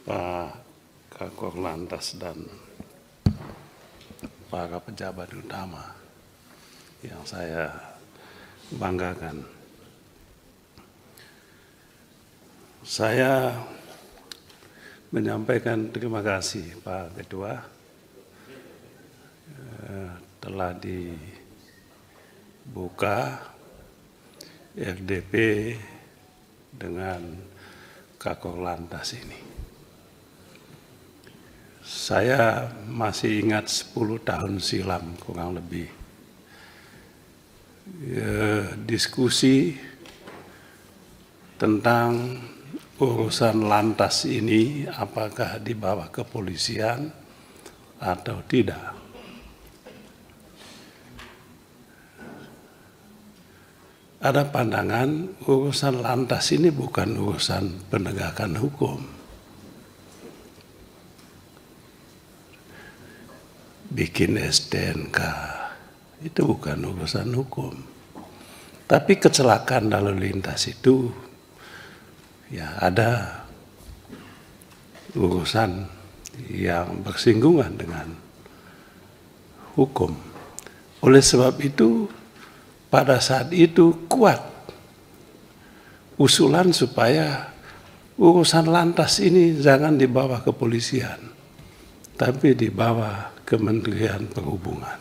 Pak Kakor Lantas dan para pejabat utama yang saya banggakan. Saya menyampaikan terima kasih Pak Ketua telah dibuka RDP dengan Kakor Lantas ini. Saya masih ingat 10 tahun silam kurang lebih diskusi tentang urusan lantas ini apakah di bawah kepolisian atau tidak. Ada pandangan urusan lantas ini bukan urusan penegakan hukum. Bikin STNK itu bukan urusan hukum. Tapi kecelakaan lalu lintas itu ya ada urusan yang bersinggungan dengan hukum. Oleh sebab itu pada saat itu kuat usulan supaya urusan lantas ini jangan di bawah kepolisian, tapi di bawah Kementerian Perhubungan.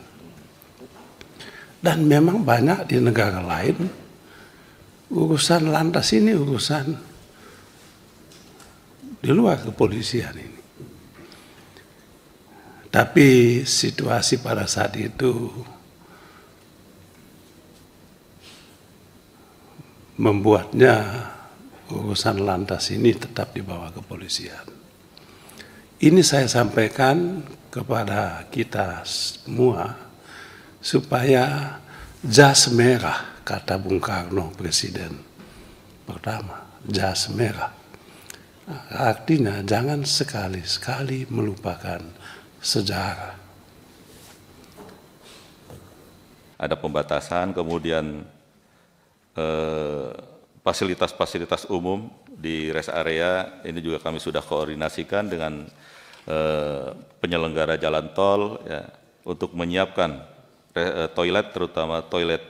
Dan memang banyak di negara lain urusan lantas ini urusan di luar kepolisian ini. Tapi situasi pada saat itu membuatnya urusan lantas ini tetap di bawah kepolisian. Ini saya sampaikan kepada kita semua supaya jas merah, kata Bung Karno Presiden pertama, jas merah. Artinya jangan sekali-sekali melupakan sejarah. Ada pembatasan, kemudian fasilitas-fasilitas umum di rest area ini juga kami sudah koordinasikan dengan penyelenggara jalan tol ya, untuk menyiapkan toilet, terutama toilet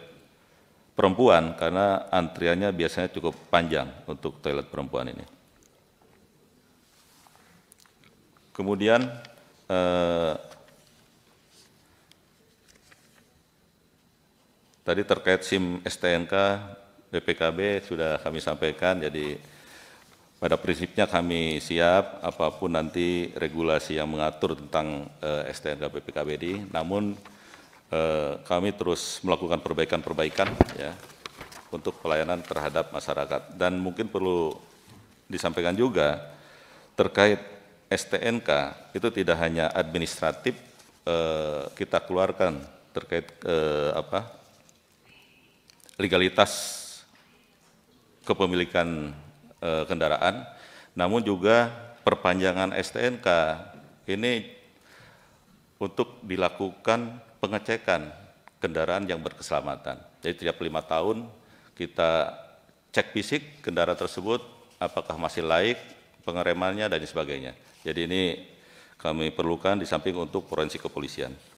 perempuan karena antriannya biasanya cukup panjang untuk toilet perempuan ini. Kemudian tadi terkait SIM STNK BPKB sudah kami sampaikan, jadi pada prinsipnya kami siap apapun nanti regulasi yang mengatur tentang STNK BPKB ini, namun kami terus melakukan perbaikan-perbaikan ya untuk pelayanan terhadap masyarakat. Dan mungkin perlu disampaikan juga terkait STNK itu tidak hanya administratif kita keluarkan terkait legalitas kepemilikan kendaraan, namun juga perpanjangan STNK ini untuk dilakukan pengecekan kendaraan yang berkeselamatan. Jadi tiap 5 tahun kita cek fisik kendaraan tersebut apakah masih laik pengeremannya dan sebagainya. Jadi ini kami perlukan di samping untuk forensik kepolisian.